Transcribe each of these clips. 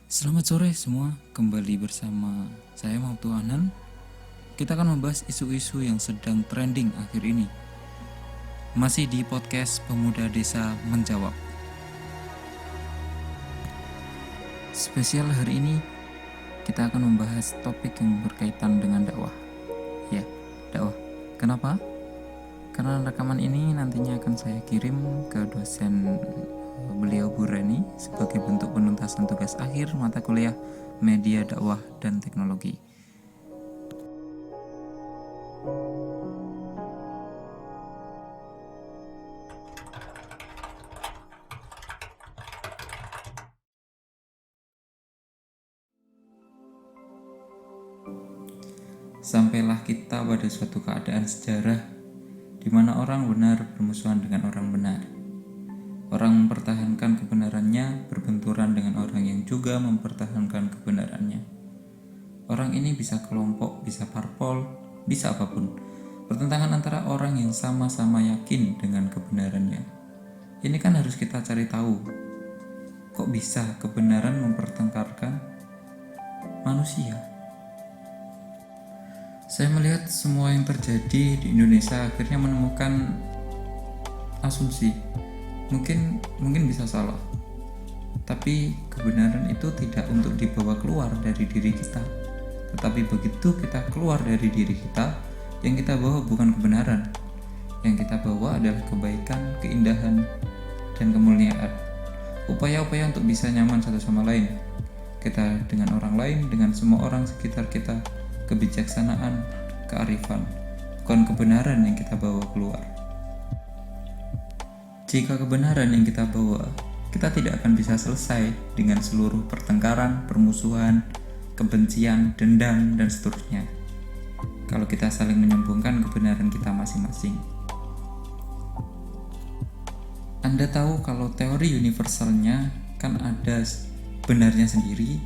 Selamat sore semua, kembali bersama saya Mautu Anan. Kita akan membahas isu-isu yang sedang trending akhir ini. Masih di podcast Pemuda Desa Menjawab. Spesial hari ini kita akan membahas topik yang berkaitan dengan dakwah. Ya, dakwah. Kenapa? Karena rekaman ini nantinya akan saya kirim ke dosen beliau Bu Reni sebagai bentuk penuntasan tugas akhir mata kuliah Media Dakwah dan Teknologi. Sampailah kita pada suatu keadaan sejarah di mana orang benar bermusuhan dengan orang benar. Orang mempertahankan kebenarannya berbenturan dengan orang yang juga mempertahankan kebenarannya. Orang ini bisa kelompok, bisa parpol, bisa apapun. Pertentangan antara orang yang sama-sama yakin dengan kebenarannya. Ini kan harus kita cari tahu. Kok bisa kebenaran mempertengkarkan manusia? Saya melihat semua yang terjadi di Indonesia akhirnya menemukan asumsi. Mungkin bisa salah. Tapi kebenaran itu tidak untuk dibawa keluar dari diri kita. Tetapi begitu kita keluar dari diri kita, yang kita bawa bukan kebenaran. Yang kita bawa adalah kebaikan, keindahan, dan kemuliaan. Upaya-upaya untuk bisa nyaman satu sama lain. Kita dengan orang lain, dengan semua orang sekitar kita. Kebijaksanaan, kearifan, bukan kebenaran yang kita bawa keluar. Jika kebenaran yang kita bawa, kita tidak akan bisa selesai dengan seluruh pertengkaran, permusuhan, kebencian, dendam, dan seterusnya. Kalau kita saling menyambungkan kebenaran kita masing-masing. Anda tahu kalau teori universalnya kan ada benarnya sendiri,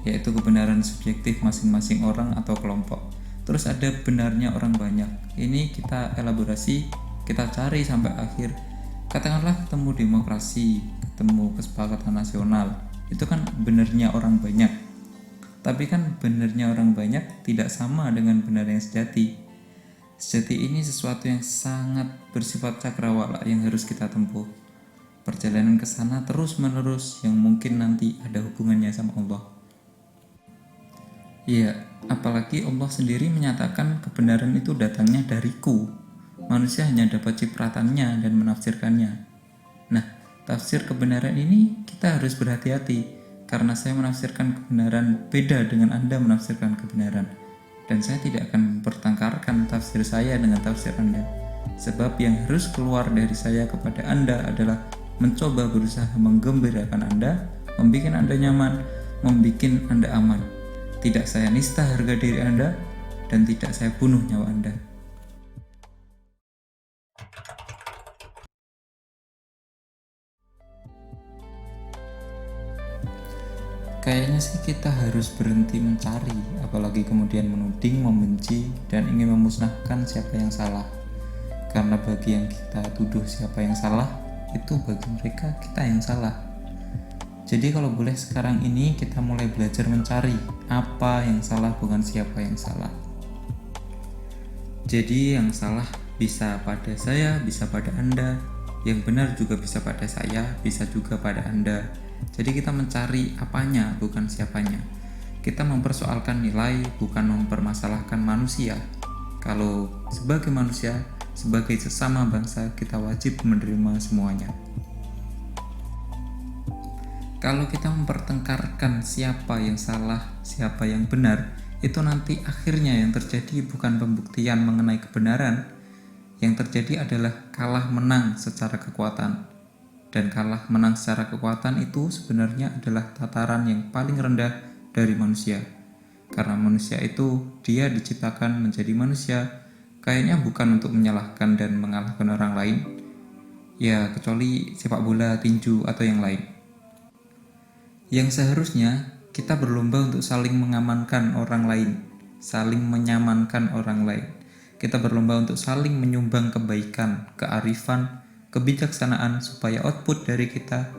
yaitu kebenaran subjektif masing-masing orang atau kelompok. Terus ada benarnya orang banyak. Ini kita elaborasi, kita cari sampai akhir. Katakanlah ketemu demokrasi, ketemu kesepakatan nasional. Itu kan benarnya orang banyak. Tapi kan benarnya orang banyak tidak sama dengan benar yang sejati. Sejati ini sesuatu yang sangat bersifat cakrawala yang harus kita tempuh. Perjalanan ke sana terus-menerus yang mungkin nanti ada hubungannya sama Allah. Ya, apalagi Allah sendiri menyatakan kebenaran itu datangnya dariku. Manusia hanya dapat cipratannya dan menafsirkannya. Nah, tafsir kebenaran ini kita harus berhati-hati karena saya menafsirkan kebenaran beda dengan Anda menafsirkan kebenaran. Dan saya tidak akan mempertengkarkan tafsir saya dengan tafsir Anda. Sebab yang harus keluar dari saya kepada Anda adalah mencoba berusaha menggembirakan Anda, membuat Anda nyaman, membuat Anda aman. Tidak saya nista harga diri Anda, dan tidak saya bunuh nyawa Anda. Kayaknya sih kita harus berhenti mencari, apalagi kemudian menuding, membenci, dan ingin memusnahkan siapa yang salah. Karena bagi yang kita tuduh siapa yang salah, itu bagi mereka kita yang salah. Jadi kalau boleh sekarang ini kita mulai belajar mencari apa yang salah, bukan siapa yang salah. Jadi yang salah bisa pada saya, bisa pada Anda. Yang benar juga bisa pada saya, bisa juga pada Anda. Jadi kita mencari apanya, bukan siapanya. Kita mempersoalkan nilai, bukan mempermasalahkan manusia. Kalau sebagai manusia, sebagai sesama bangsa, kita wajib menerima semuanya. Kalau kita mempertengkarkan siapa yang salah, siapa yang benar, itu nanti akhirnya yang terjadi bukan pembuktian mengenai kebenaran. Yang terjadi adalah kalah menang secara kekuatan. Dan kalah menang secara kekuatan itu sebenarnya adalah tataran yang paling rendah dari manusia. Karena manusia itu, dia diciptakan menjadi manusia, kayaknya bukan untuk menyalahkan dan mengalahkan orang lain. Ya, kecuali sepak bola, tinju, atau yang lain. Yang seharusnya kita berlomba untuk saling mengamankan orang lain, saling menyamankan orang lain. Kita berlomba untuk saling menyumbang kebaikan, kearifan, kebijaksanaan supaya output dari kita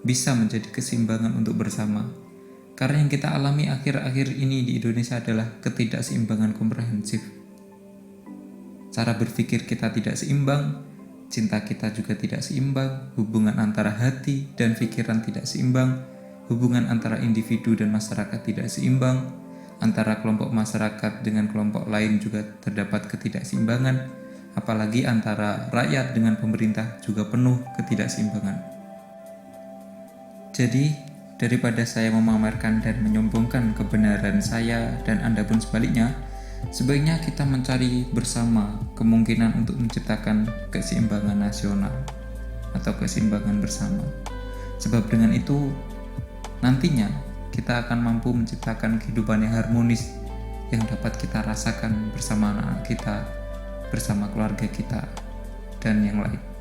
bisa menjadi keseimbangan untuk bersama. Karena yang kita alami akhir-akhir ini di Indonesia adalah ketidakseimbangan komprehensif. Cara berpikir kita tidak seimbang, cinta kita juga tidak seimbang, hubungan antara hati dan pikiran tidak seimbang, hubungan antara individu dan masyarakat tidak seimbang, antara kelompok masyarakat dengan kelompok lain juga terdapat ketidakseimbangan, apalagi antara rakyat dengan pemerintah juga penuh ketidakseimbangan. Jadi, daripada saya memamerkan dan menyombongkan kebenaran saya dan Anda pun sebaliknya, sebaiknya kita mencari bersama kemungkinan untuk menciptakan keseimbangan nasional atau keseimbangan bersama. Sebab dengan itu, nantinya kita akan mampu menciptakan kehidupan yang harmonis yang dapat kita rasakan bersama anak-anak kita, bersama keluarga kita, dan yang lain.